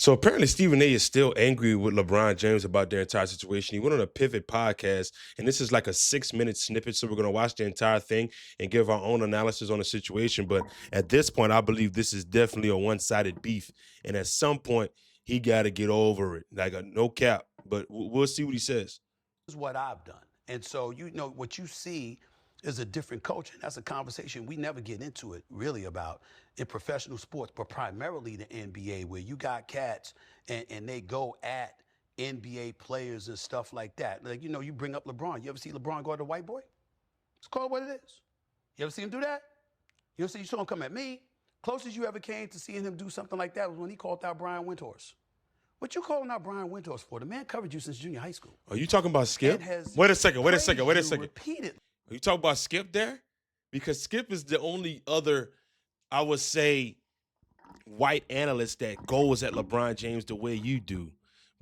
So apparently Stephen A is still angry with LeBron James about their entire situation. He went on a Pivot podcast, and this is like a 6-minute snippet. So we're gonna watch the entire thing and give our own analysis on the situation. But at this point, I believe this is definitely a one-sided beef. And at some point, he got to get over it. Like a no cap. But we'll see what he says. Is what I've done. And so, what you see is a different culture. That's a conversation we never get into it really about in professional sports, but primarily the NBA, where you got cats and they go at NBA players and stuff like that. Like, you bring up LeBron. You ever see LeBron go at a white boy? It's called what it is. You ever see him do that? You saw him come at me. Closest you ever came to seeing him do something like that was when he called out Brian Windhorst. What you calling out Brian Windhorst for? The man covered you since junior high school. Are you talking about Skip? Wait a second. Repeatedly. Are you talking about Skip there? Because Skip is the only other, I would say, white analyst that goes at LeBron James the way you do.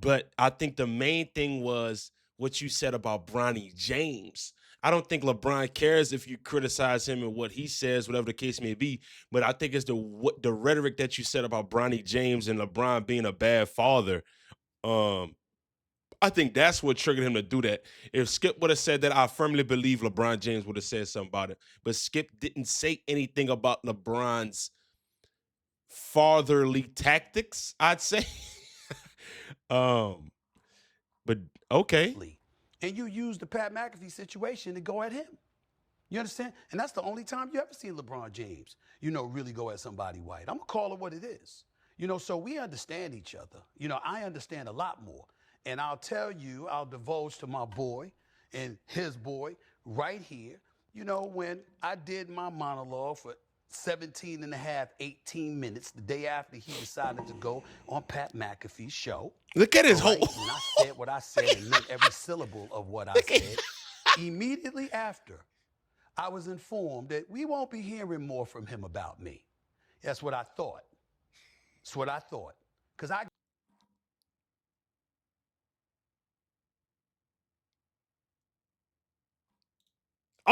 But I think the main thing was what you said about Bronny James. I don't think LeBron cares if you criticize him and what he says, whatever the case may be. But I think it's the rhetoric that you said about Bronny James and LeBron being a bad father. I think that's what triggered him to do that. If Skip would have said that, I firmly believe LeBron James would have said something about it. But Skip didn't say anything about LeBron's fatherly tactics, I'd say. But okay. And you use the Pat McAfee situation to go at him. You understand? And that's the only time you ever see LeBron James, really go at somebody white. I'm going to call it what it is. So we understand each other. I understand a lot more. And I'll tell you, I'll divulge to my boy and his boy right here, when I did my monologue for 17 and a half, 18 minutes the day after he decided to go on Pat McAfee's show. Look at his whole... And I said what I said and meant every syllable of what I said. Immediately after, I was informed that we won't be hearing more from him about me. That's what I thought. That's what I thought. Because I...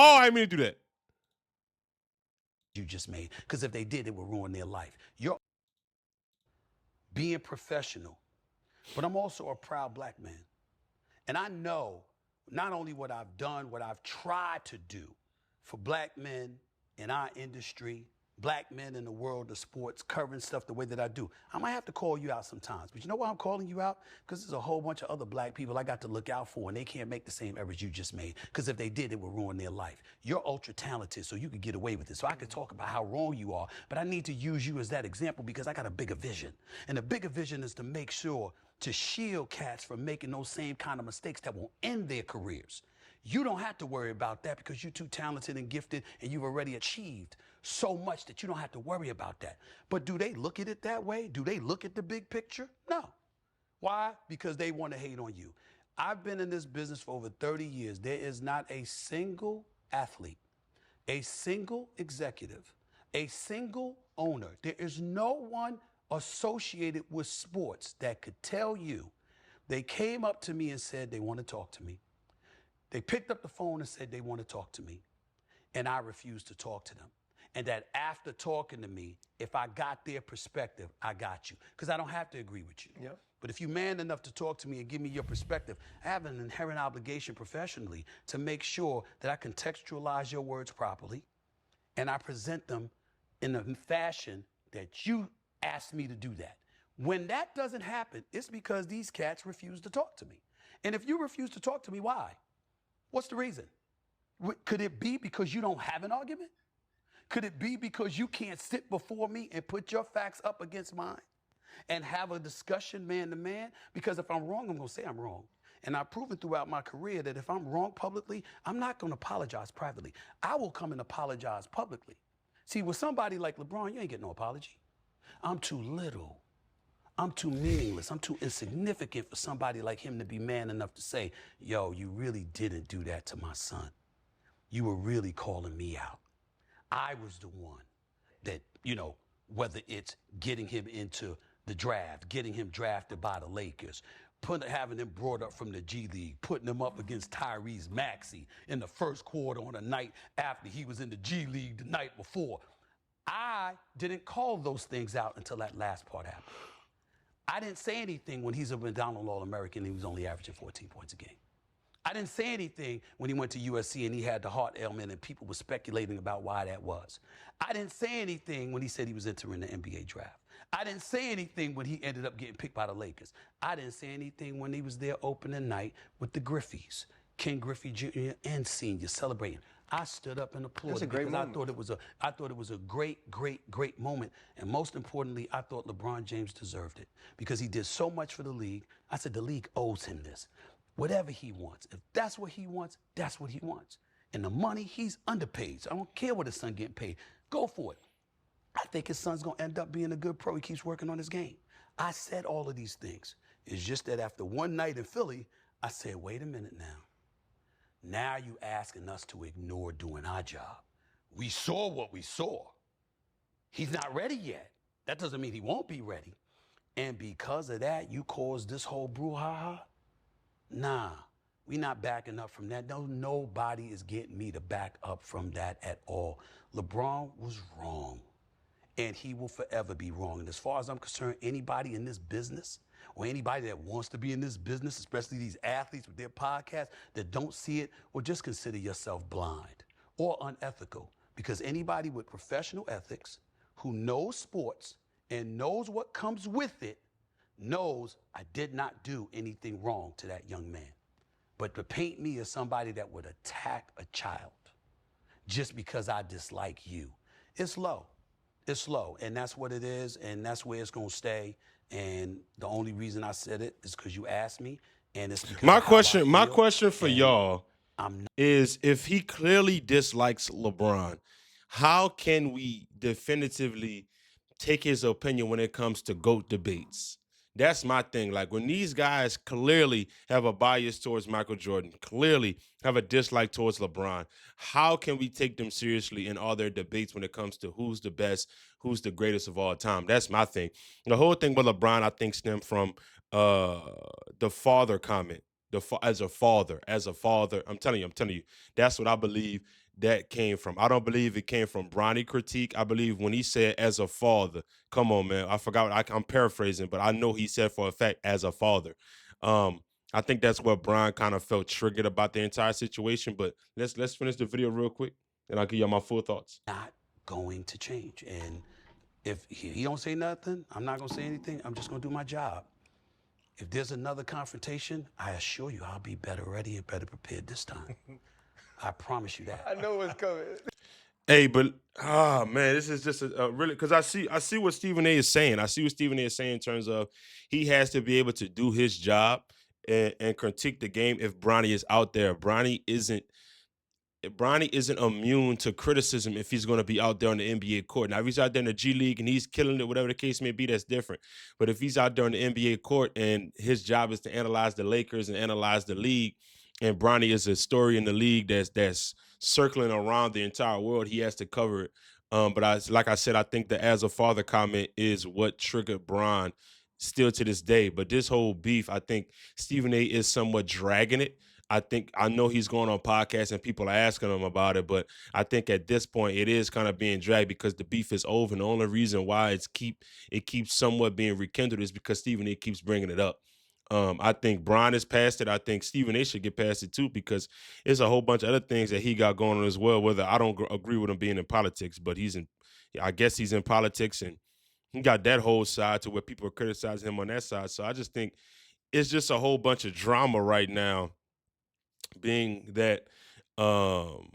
Oh, I didn't mean to do that. You just made. Because if they did, it would ruin their life. You're being professional. But I'm also a proud black man. And I know not only what I've done, what I've tried to do for black men in our industry, black men in the world of sports, covering stuff the way that I do. I might have to call you out sometimes. But you know why I'm calling you out? Because there's a whole bunch of other black people I got to look out for, and they can't make the same errors you just made. Because if they did, it would ruin their life. You're ultra talented, so you could get away with it. So I could talk about how wrong you are, but I need to use you as that example because I got a bigger vision. And the bigger vision is to make sure to shield cats from making those same kind of mistakes that will end their careers. You don't have to worry about that because you're too talented and gifted and you've already achieved so much that you don't have to worry about that. But do they look at it that way? Do they look at the big picture? No. Why? Because they want to hate on you. I've been in this business for over 30 years. There is not a single athlete, a single executive, a single owner. There is no one associated with sports that could tell you they came up to me and said they want to talk to me. They picked up the phone and said they want to talk to me, and I refused to talk to them. And that after talking to me, if I got their perspective, I got you. Because I don't have to agree with you. Yep. But if you're man enough to talk to me and give me your perspective, I have an inherent obligation professionally to make sure that I contextualize your words properly and I present them in a fashion that you asked me to do that. When that doesn't happen, it's because these cats refuse to talk to me. And if you refuse to talk to me, why? What's the reason? Could it be because you don't have an argument? Could it be because you can't sit before me and put your facts up against mine and have a discussion man to man? Because if I'm wrong, I'm going to say I'm wrong. And I've proven throughout my career that if I'm wrong publicly, I'm not going to apologize privately. I will come and apologize publicly. See, with somebody like LeBron, you ain't getting no apology. I'm too little. I'm too meaningless. I'm too insignificant for somebody like him to be man enough to say, yo, you really didn't do that to my son. You were really calling me out. I was the one that, whether it's getting him into the draft, getting him drafted by the Lakers, having him brought up from the G League, putting him up against Tyrese Maxey in the first quarter on a night after he was in the G League the night before. I didn't call those things out until that last part happened. I didn't say anything when he's a McDonald All-American and he was only averaging 14 points a game. I didn't say anything when he went to USC and he had the heart ailment and people were speculating about why that was. I didn't say anything when he said he was entering the NBA draft. I didn't say anything when he ended up getting picked by the Lakers. I didn't say anything when he was there opening night with the Griffeys, Ken Griffey Jr. and Sr. celebrating. I stood up and applauded because I thought it was a great, great, great moment. And most importantly, I thought LeBron James deserved it because he did so much for the league. I said the league owes him this. Whatever he wants. If that's what he wants, that's what he wants. And the money, he's underpaid. So I don't care what his son getting paid. Go for it. I think his son's going to end up being a good pro. He keeps working on his game. I said all of these things. It's just that after one night in Philly, I said, wait a minute now. Now you asking us to ignore doing our job. We saw what we saw. He's not ready yet. That doesn't mean he won't be ready. And because of that, you caused this whole brouhaha? Nah, we not backing up from that. No, nobody is getting me to back up from that at all. LeBron was wrong, and he will forever be wrong. And as far as I'm concerned, anybody in this business or anybody that wants to be in this business, especially these athletes with their podcasts that don't see it, well, just consider yourself blind or unethical. Because anybody with professional ethics who knows sports and knows what comes with it knows I did not do anything wrong to that young man. But to paint me as somebody that would attack a child just because I dislike you, it's low. It's low, and that's what it is, and that's where it's going to stay. And the only reason I said it is because you asked me, and it's because My of how I question, my feel, question for and y'all I'm not. is if he clearly dislikes LeBron, how can we definitively take his opinion when it comes to GOAT debates? That's my thing. Like when these guys clearly have a bias towards Michael Jordan, clearly have a dislike towards LeBron, how can we take them seriously in all their debates when it comes to who's the best, who's the greatest of all time? That's my thing. The whole thing with LeBron, I think, stemmed from uh the father comment. As a father, I'm telling you, that's what I believe that came from. I don't believe it came from Bronny critique. I believe when he said as a father, come on, man. I forgot. I'm paraphrasing, but I know he said for a fact as a father. Um, I think that's what Brian kind of felt triggered about the entire situation. But let's finish the video real quick, and I'll give you my full thoughts. Not going to change. And if he don't say nothing, I'm not going to say anything. I'm just going to do my job. If there's another confrontation, I assure you I'll be better ready and better prepared this time. I promise you that. I know what's coming. Hey, but man, this is just a really because I see what Stephen A is saying. I see what Stephen A is saying in terms of he has to be able to do his job and critique the game if Bronny is out there. Bronny isn't immune to criticism if he's going to be out there on the NBA court. Now, if he's out there in the G League and he's killing it, whatever the case may be, that's different. But if he's out there in the NBA court and his job is to analyze the Lakers and analyze the league, and Bronny is a story in the league that's circling around the entire world, he has to cover it. But like I said, I think the as a father comment is what triggered Bron still to this day. But this whole beef, I think Stephen A is somewhat dragging it. I know he's going on podcasts and people are asking him about it, but I think at this point it is kind of being dragged because the beef is over. And the only reason why it keeps somewhat being rekindled is because Stephen A keeps bringing it up. I think Brian is past it. I think Stephen A should get past it too because it's a whole bunch of other things that he got going on as well. Whether I don't agree with him being in politics, but I guess he's in politics and he got that whole side to where people are criticizing him on that side. So I just think it's just a whole bunch of drama right now being that um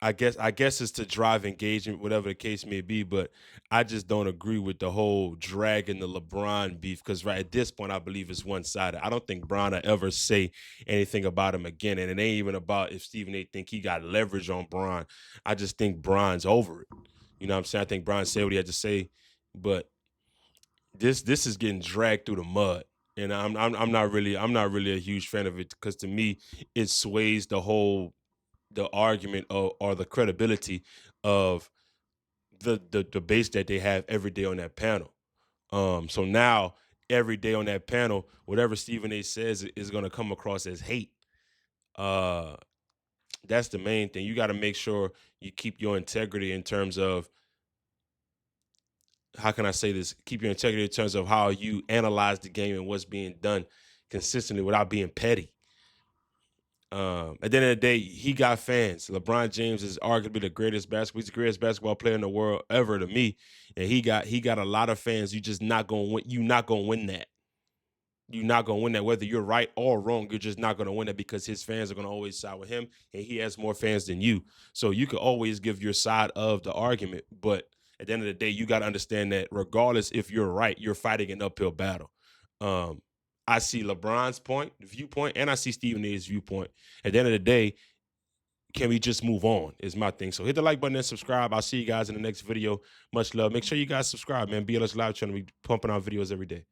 I guess it's to drive engagement, whatever the case may be, but I just don't agree with the whole dragging the LeBron beef because right at this point I believe it's one sided. I don't think Bron will ever say anything about him again. And it ain't even about if Stephen A think he got leverage on Bron. I just think Bron's over it. You know what I'm saying? I think Bron said what he had to say, but this is getting dragged through the mud. And I'm not really a huge fan of it because to me it sways the argument or the credibility of the debates that they have every day on that panel. So now every day on that panel, whatever Stephen A says is going to come across as hate. Uh, that's the main thing. You got to make sure you keep your integrity in terms of how can I say this? Keep your integrity in terms of how you analyze the game and what's being done consistently without being petty. At the end of the day, he got fans. LeBron James is arguably the greatest basketball. He's the greatest basketball player in the world ever to me, and he got a lot of fans. You just not gonna win. You not gonna win that. You're not gonna win that. Whether you're right or wrong, you're just not gonna win that because his fans are gonna always side with him, and he has more fans than you. So you could always give your side of the argument, but at the end of the day, you got to understand that regardless if you're right, you're fighting an uphill battle. Um, I see LeBron's viewpoint, and I see Stephen A's viewpoint. At the end of the day, can we just move on? Is my thing. So hit the like button and subscribe. I'll see you guys in the next video. Much love. Make sure you guys subscribe, man. BLS Live channel. We pumping out videos every day.